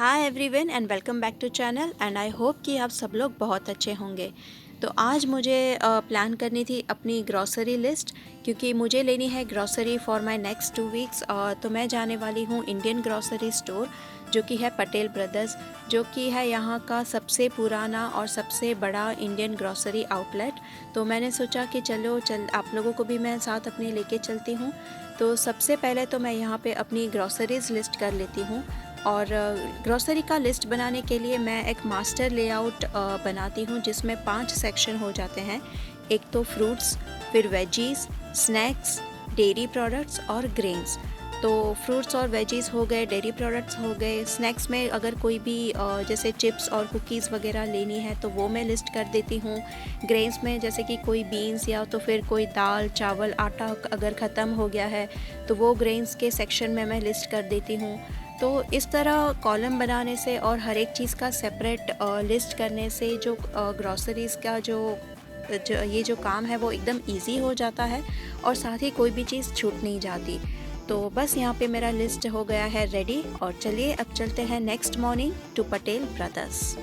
Hi everyone and welcome back to channel and I hope कि आप सब लोग बहुत अच्छे होंगे। तो आज मुझे प्लान करनी थी अपनी ग्रॉसरी लिस्ट, क्योंकि मुझे लेनी है grocery for my next 2 weeks. तो मैं जाने वाली हूँ इंडियन ग्रॉसरी स्टोर जो कि है पटेल ब्रदर्स, जो कि है यहाँ का सबसे पुराना और सबसे बड़ा इंडियन ग्रॉसरी आउटलेट। तो मैंने सोचा कि चलो आप लोगों को भी मैं साथ अपने लेके चलती हूँ। तो सबसे पहले तो मैं यहाँ पे अपनी ग्रॉसरीज लिस्ट कर लेती हूँ। और ग्रॉसरी का लिस्ट बनाने के लिए मैं एक मास्टर लेआउट बनाती हूँ जिसमें 5 सेक्शन हो जाते हैं। एक तो फ्रूट्स, फिर वेजीज, स्नैक्स, डेयरी प्रोडक्ट्स और ग्रेन्स। तो फ्रूट्स और वेजीज हो गए, डेयरी प्रोडक्ट्स हो गए। स्नैक्स में अगर कोई भी जैसे चिप्स और कुकीज़ वगैरह लेनी है तो वो मैं लिस्ट कर देती हूँ। ग्रेन्स में जैसे कि कोई बीन्स या तो फिर कोई दाल, चावल, आटा अगर ख़त्म हो गया है तो वो ग्रेन्स के सेक्शन में मैं लिस्ट कर देती हूँ। तो इस तरह कॉलम बनाने से और हर एक चीज़ का सेपरेट लिस्ट करने से जो ग्रॉसरीज़ का ये जो काम है वो एकदम इजी हो जाता है और साथ ही कोई भी चीज़ छूट नहीं जाती। तो बस यहाँ पे मेरा लिस्ट हो गया है रेडी और चलिए अब चलते हैं next morning to Patel brothers.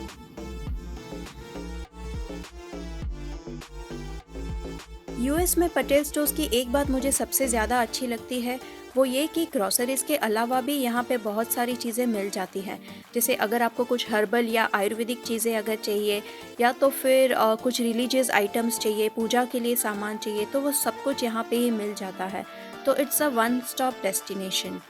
US में पटेल स्टोर्स की एक बात मुझे सबसे ज़्यादा अच्छी लगती है, वो ये कि ग्रॉसरीज़ के अलावा भी यहाँ पे बहुत सारी चीज़ें मिल जाती हैं। जैसे अगर आपको कुछ हर्बल या आयुर्वेदिक चीज़ें अगर चाहिए या तो फिर कुछ रिलीजियस आइटम्स चाहिए, पूजा के लिए सामान चाहिए, तो वो सब कुछ यहाँ पे ही मिल जाता है। तो it's a one stop destination.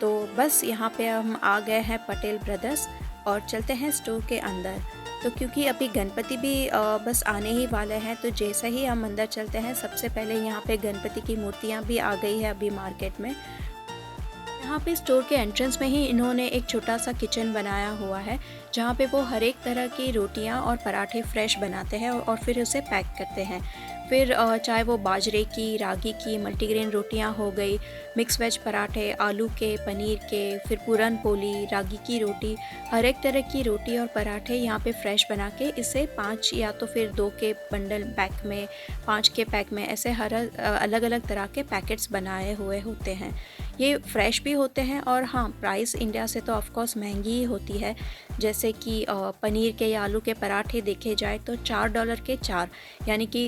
तो बस यहाँ पे हम आ गए हैं पटेल ब्रदर्स और चलते हैं स्टोर के अंदर। तो क्योंकि अभी गणपति भी बस आने ही वाले हैं, तो जैसे ही हम अंदर चलते हैं सबसे पहले यहाँ पे गणपति की मूर्तियाँ भी आ गई है अभी मार्केट में। यहाँ पे स्टोर के एंट्रेंस में ही इन्होंने एक छोटा सा किचन बनाया हुआ है जहाँ पे वो हर एक तरह की रोटियाँ और पराठे फ्रेश बनाते हैं और फिर उसे पैक करते हैं। फिर चाहे वो बाजरे की, रागी की, मल्टीग्रेन रोटियाँ हो गई, मिक्स वेज पराठे, आलू के, पनीर के, फिर पूरन पोली, रागी की रोटी, हर एक तरह की रोटी और पराठे यहाँ पे फ्रेश बना के इसे 5 या तो फिर 2 के बंडल पैक में, 5 के पैक में, ऐसे हर अलग अलग तरह के पैकेट्स बनाए हुए होते हैं। ये फ्रेश भी होते हैं और हाँ, प्राइस इंडिया से तो ऑफकोर्स महंगी ही होती है। जैसे कि पनीर के या आलू के पराठे देखे जाए तो $4 के 4, यानी कि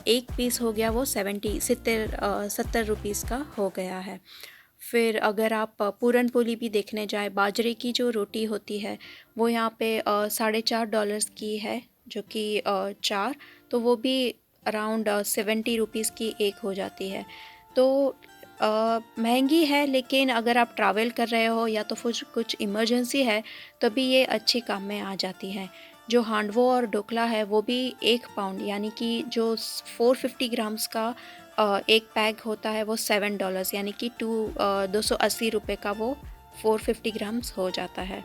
एक पीस हो गया वो 70 रुपीज़ का हो गया है। फिर अगर आप पूरन पोली भी देखने जाए, बाजरे की जो रोटी होती है वो यहाँ पे $4.5 की है, जो कि 4, तो वो भी अराउंड 70 रुपीज़ की एक हो जाती है। तो महंगी है, लेकिन अगर आप ट्रैवल कर रहे हो या तो फिर कुछ इमरजेंसी है तभी ये अच्छे काम में आ जाती है। जो हांडवो और ढोकला है वो भी 1 पाउंड, यानी कि जो 450 ग्राम्स का एक पैक होता है वो $7, यानी कि 280 रुपये का वो 450 ग्राम्स हो जाता है।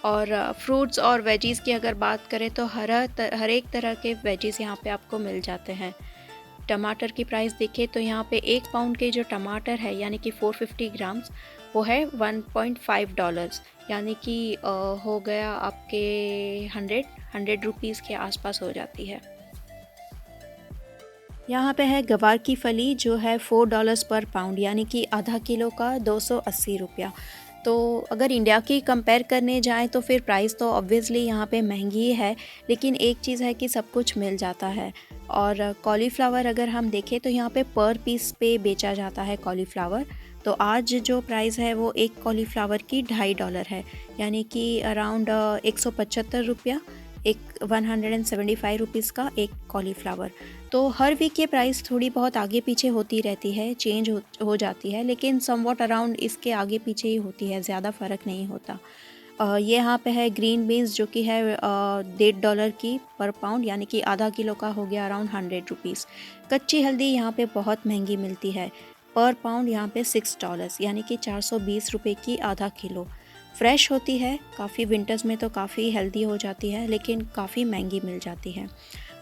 और फ्रूट्स और वेजीज़ की अगर बात करें तो हर एक तरह के वेजीज़ यहाँ पे आपको मिल जाते हैं। टमाटर की प्राइस देखें तो यहाँ पे 1 पाउंड के जो टमाटर है यानी कि 450 ग्राम्स वो है $1.5, यानी कि हो गया आपके 100 रुपीज़ के आसपास हो जाती है। यहाँ पे है गवार की फली जो है $4 पर पाउंड, यानी कि आधा किलो का 280 रुपया। तो अगर इंडिया की कंपेयर करने जाएं तो फिर प्राइस तो ऑब्वियसली यहाँ पे महंगी है, लेकिन एक चीज़ है कि सब कुछ मिल जाता है। और कॉलीफ्लावर अगर हम देखें तो यहाँ पे पर पीस पे बेचा जाता है कॉलीफ्लावर। तो आज जो प्राइस है वो एक कॉलीफ्लावर की $2.5 है, यानी कि अराउंड 175 रुपया, एक 175 रुपीज़ का एक कॉलीफ्लावर। तो हर वीक ये प्राइस थोड़ी बहुत आगे पीछे होती रहती है, चेंज हो जाती है, लेकिन समवॉट अराउंड इसके आगे पीछे ही होती है, ज़्यादा फ़र्क नहीं होता। ये यहाँ पे है ग्रीन बीन्स जो कि है $1.5 की पर पाउंड, यानी कि आधा किलो का हो गया अराउंड 100 रुपीज़। कच्ची हल्दी यहाँ पे बहुत महंगी मिलती है, पर पाउंड यहाँ पे $6, यानी कि 420 रुपये की आधा किलो। फ्रेश होती है काफ़ी, विंटर्स में तो काफ़ी हेल्दी हो जाती है, लेकिन काफ़ी महंगी मिल जाती है।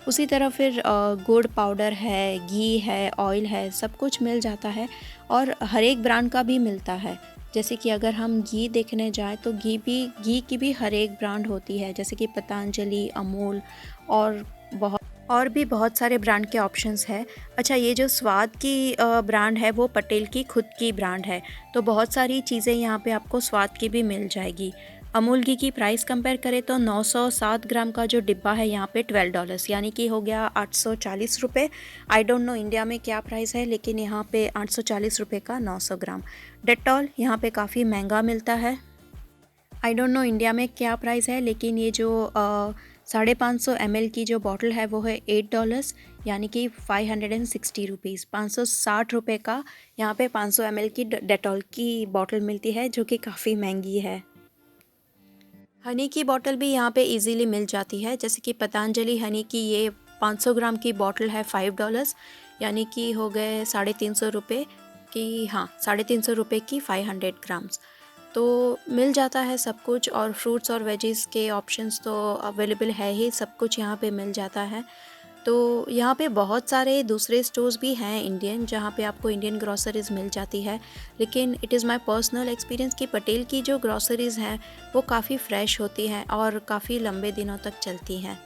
उसी तरह फिर गुड़ पाउडर है, घी है, ऑयल है, सब कुछ मिल जाता है और हर एक ब्रांड का भी मिलता है। जैसे कि अगर हम घी देखने जाएँ तो घी की भी हर एक ब्रांड होती है, जैसे कि पतंजलि, अमूल और भी बहुत सारे ब्रांड के ऑप्शंस है। अच्छा, ये जो स्वाद की ब्रांड है वो पटेल की खुद की ब्रांड है, तो बहुत सारी चीज़ें यहाँ पे आपको स्वाद की भी मिल जाएगी। अमूल घी की प्राइस कंपेयर करें तो 907 ग्राम का जो डिब्बा है यहाँ पे $12 यानी कि हो गया 840 रुपये। आई डोंट नो इंडिया में क्या प्राइस है, लेकिन यहाँ पे 840 रुपये का 900 ग्राम। डेटॉल यहाँ पे काफ़ी महंगा मिलता है। आई डोंट नो इंडिया में क्या प्राइस है, लेकिन ये जो 550 ml की जो बॉटल है वो है $8 यानी कि 560 रुपीज़, 560 रुपये का यहाँ पे 500 ml की डेटॉल की बॉटल मिलती है, जो कि काफ़ी महंगी है। हनी की बॉटल भी यहाँ पे इजीली मिल जाती है, जैसे कि पतंजलि हनी की ये 500 ग्राम की बॉटल है $5 यानी कि हो गए 350 रुपये की, हाँ 350 रुपये की 500 ग्राम्स। तो मिल जाता है सब कुछ, और फ्रूट्स और वेजीज़ के ऑप्शंस तो अवेलेबल है ही, सब कुछ यहाँ पे मिल जाता है। तो यहाँ पे बहुत सारे दूसरे स्टोर्स भी हैं इंडियन, जहाँ पे आपको इंडियन ग्रॉसरीज़ मिल जाती है, लेकिन it is my personal experience कि पटेल की जो ग्रॉसरीज़ हैं वो काफ़ी फ्रेश होती हैं और काफ़ी लंबे दिनों तक चलती हैं।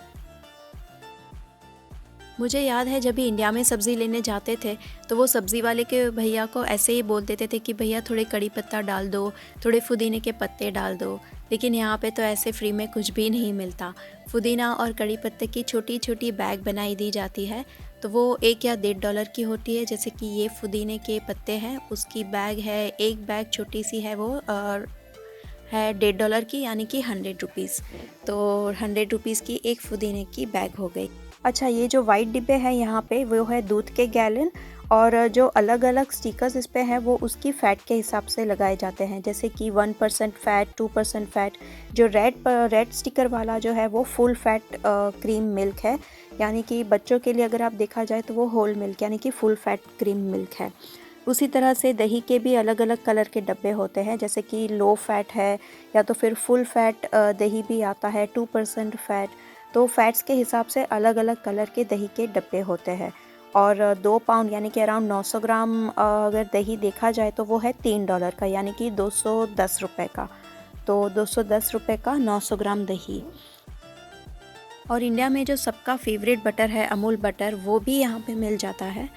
मुझे याद है जब भी इंडिया में सब्ज़ी लेने जाते थे तो वो सब्ज़ी वाले के भैया को ऐसे ही बोल देते थे कि भैया थोड़े कड़ी पत्ता डाल दो, थोड़े पुदीने के पत्ते डाल दो, लेकिन यहाँ पे तो ऐसे फ्री में कुछ भी नहीं मिलता। पुदीना और कड़ी पत्ते की छोटी छोटी बैग बनाई दी जाती है, तो वो $1 या $1.5 की होती है। जैसे कि ये पुदीने के पत्ते हैं, उसकी बैग है, एक बैग छोटी सी है, वो है $1.5 की यानी कि 100 रुपीज़। तो 100 रुपीज़ की एक पुदीने की बैग हो गई। अच्छा, ये जो वाइट डिब्बे हैं यहाँ पे वो है दूध के गैलन, और जो अलग अलग स्टिकर्स इस पे हैं वो उसकी फ़ैट के हिसाब से लगाए जाते हैं, जैसे कि 1% फ़ैट, 2% फ़ैट। जो रेड स्टिकर वाला जो है वो फुल फ़ैट क्रीम मिल्क है, यानी कि बच्चों के लिए अगर आप देखा जाए तो वो होल मिल्क यानी कि फुल फ़ैट क्रीम मिल्क है। उसी तरह से दही के भी अलग अलग कलर के डब्बे होते हैं, जैसे कि लो फैट है, या तो फिर फुल फैट दही भी आता है, 2% फैट। तो फैट्स के हिसाब से अलग अलग कलर के दही के डब्बे होते हैं। और 2 पाउंड यानी कि अराउंड 900 ग्राम अगर दही देखा जाए तो वो है $3 का, यानी कि 210 रुपये का। तो 210 रुपये का 900 ग्राम दही। और इंडिया में जो सबका फेवरेट बटर है अमूल बटर, वो भी यहाँ पे मिल जाता है।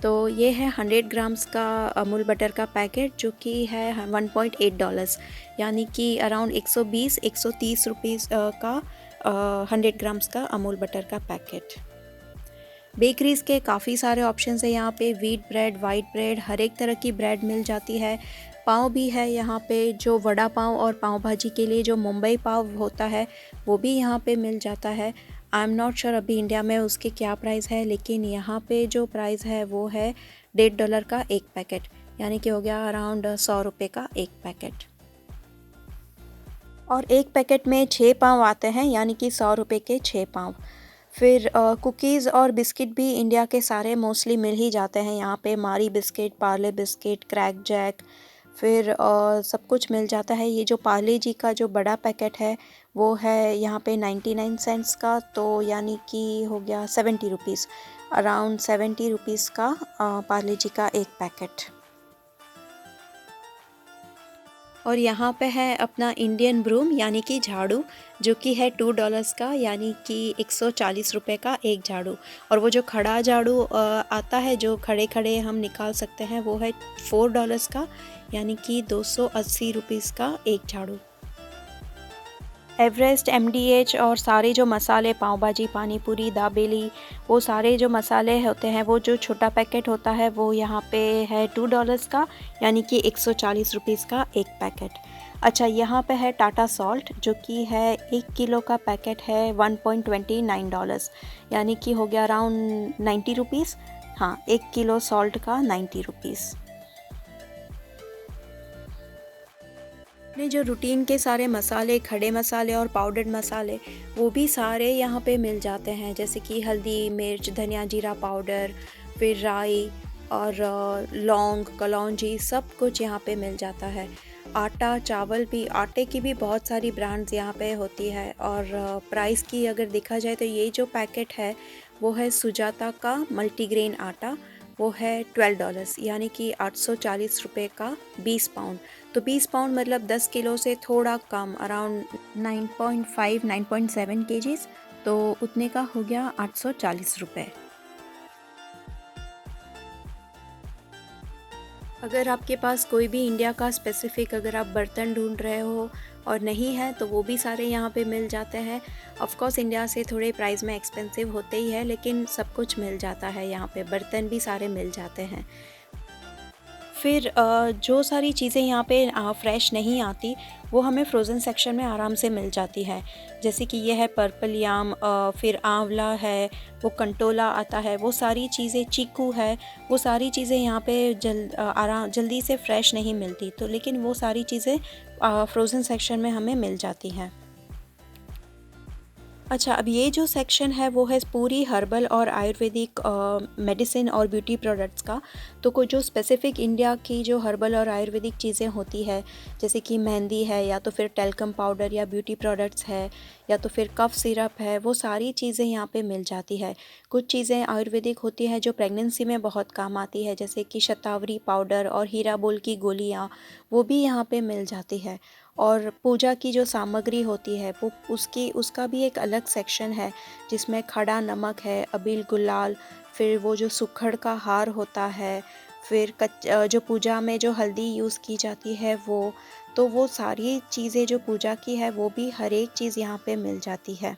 तो ये है 100 ग्राम्स का अमूल बटर का पैकेट, जो कि है $1.8 यानी कि अराउंड 120-130 रुपीज़ का 100 ग्राम्स का अमूल बटर का पैकेट। बेकरीज़ के काफ़ी सारे ऑप्शंस हैं यहाँ पे, व्हीट ब्रेड, वाइट ब्रेड, हर एक तरह की ब्रेड मिल जाती है। पाव भी है यहाँ पे, जो वड़ा पाव और पाव भाजी के लिए जो मुंबई पाव होता है वो भी यहाँ पे मिल जाता है। आई एम नॉट श्योर अभी इंडिया में उसके क्या प्राइस है, लेकिन यहाँ पे जो प्राइस है वो है $1.5 का एक पैकेट, यानी कि हो गया अराउंड 100 रुपये का एक पैकेट। और एक पैकेट में 6 पाव आते हैं, यानी कि 100 रुपये के 6 पाव। फिर कुकीज़ और बिस्किट भी इंडिया के सारे मोस्टली मिल ही जाते हैं यहाँ पे, Marie biscuit, Parle biscuit, Krackjack, फिर सब कुछ मिल जाता है। ये जो पार्ले जी का जो बड़ा पैकेट है वो है यहाँ पे 99 सेंट्स का, तो यानी कि हो गया 70 रुपीज़, अराउंड 70 रुपीज़ का पार्ले जी का एक पैकेट। और यहाँ पे है अपना इंडियन ब्रूम यानी कि झाड़ू, जो कि है $2 का, यानी कि 140 रुपये का एक झाड़ू। और वो जो खड़ा झाड़ू आता है, जो खड़े खड़े हम निकाल सकते हैं, वो है $4 का, यानी कि 280 रुपीज़ का एक झाड़ू। एवरेस्ट, MDH और सारे जो मसाले, पाव भाजी, पानी पूरी, दाबेली, वो सारे जो मसाले होते हैं, वो जो छोटा पैकेट होता है वो यहाँ पे है $2 का, यानी कि 140 रुपीज़ का एक पैकेट। अच्छा, यहाँ पे है टाटा सॉल्ट, जो कि है 1 किलो का पैकेट है $1.29, यानी कि हो गया अराउंड 90 रुपीज़। हाँ, 1 किलो सॉल्ट का 90 रुपीज़। अपने जो रूटीन के सारे मसाले, खड़े मसाले और पाउडर्ड मसाले, वो भी सारे यहाँ पे मिल जाते हैं, जैसे कि हल्दी, मिर्च, धनिया जीरा पाउडर, फिर राई और लौंग, कलौंजी, सब कुछ यहाँ पे मिल जाता है। आटा, चावल भी, आटे की भी बहुत सारी ब्रांड्स यहाँ पे होती है। और प्राइस की अगर देखा जाए तो ये जो पैकेट है वो है सुजाता का मल्टीग्रेन आटा, वो है $12, यानी कि 840 रुपये का 20 पाउंड। तो 20 पाउंड मतलब 10 किलो से थोड़ा कम, अराउंड 9.5-9.7 केजीज, तो उतने का हो गया 840 रुपये। अगर आपके पास कोई भी इंडिया का स्पेसिफ़िक अगर आप बर्तन ढूंढ रहे हो और नहीं है तो वो भी सारे यहाँ पे मिल जाते हैं। ऑफ कोर्स इंडिया से थोड़े प्राइस में एक्सपेंसिव होते ही है, लेकिन सब कुछ मिल जाता है यहाँ पे, बर्तन भी सारे मिल जाते हैं। फिर जो सारी चीज़ें यहाँ पे फ्रेश नहीं आती वो हमें फ्रोज़न सेक्शन में आराम से मिल जाती है। जैसे कि ये है पर्पल याम, फिर आंवला है, वो कंटोला आता है, वो सारी चीज़ें, चीकू है, वो सारी चीज़ें यहाँ पे जल्दी से फ्रेश नहीं मिलती, तो लेकिन वो सारी चीज़ें फ्रोज़न सेक्शन में हमें मिल जाती हैं। अच्छा, अब ये जो सेक्शन है वो है पूरी हर्बल और आयुर्वेदिक मेडिसिन और ब्यूटी प्रोडक्ट्स का। तो कोई जो स्पेसिफ़िक इंडिया की जो हर्बल और आयुर्वेदिक चीज़ें होती है, जैसे कि मेहंदी है, या तो फिर टेल्कम पाउडर या ब्यूटी प्रोडक्ट्स है, या तो फिर कफ सिरप है, वो सारी चीज़ें यहाँ पे मिल जाती है। कुछ चीज़ें आयुर्वेदिक होती हैं जो प्रेगनेंसी में बहुत काम आती है, जैसे कि शतावरी पाउडर और हीराबोल की गोलियाँ, वो भी यहाँ पे मिल जाती है। और पूजा की जो सामग्री होती है वो उसका भी एक अलग सेक्शन है, जिसमें खड़ा नमक है, अबील गुलाल, फिर वो जो सुखड़ का हार होता है, फिर जो पूजा में जो हल्दी यूज़ की जाती है वो, तो वो सारी चीज़ें जो पूजा की है वो भी हर एक चीज़ यहाँ पे मिल जाती है।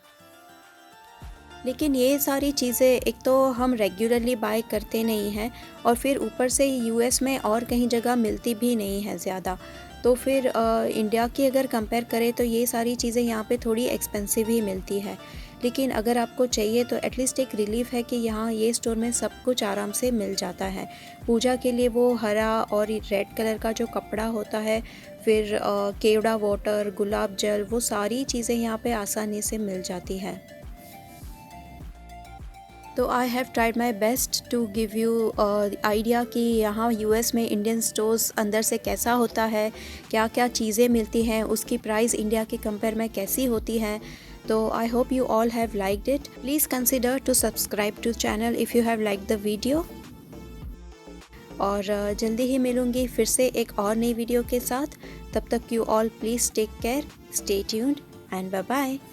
लेकिन ये सारी चीज़ें एक तो हम रेगुलरली बाय करते नहीं हैं, और फिर ऊपर से यूएस में और कहीं जगह मिलती भी नहीं है ज़्यादा। तो फिर इंडिया की अगर कंपेयर करें तो ये सारी चीज़ें यहाँ पे थोड़ी एक्सपेंसिव ही मिलती है। लेकिन अगर आपको चाहिए तो एटलीस्ट एक रिलीफ है कि यहाँ ये स्टोर में सब कुछ आराम से मिल जाता है। पूजा के लिए वो हरा और रेड कलर का जो कपड़ा होता है, फिर केवड़ा वाटर, गुलाब जल, वो सारी चीज़ें यहाँ पे आसानी से मिल जाती हैं। तो I have tried my best to give you idea कि यहाँ यूएस में इंडियन स्टोर्स अंदर से कैसा होता है, क्या क्या चीज़ें मिलती हैं, उसकी प्राइस इंडिया के कंपेयर में कैसी होती हैं। तो I hope you all have liked it. Please consider to subscribe to channel if you have liked the video. और जल्दी ही मिलूँगी फिर से एक और नई वीडियो के साथ. तब तक you all please take care, stay tuned and bye bye.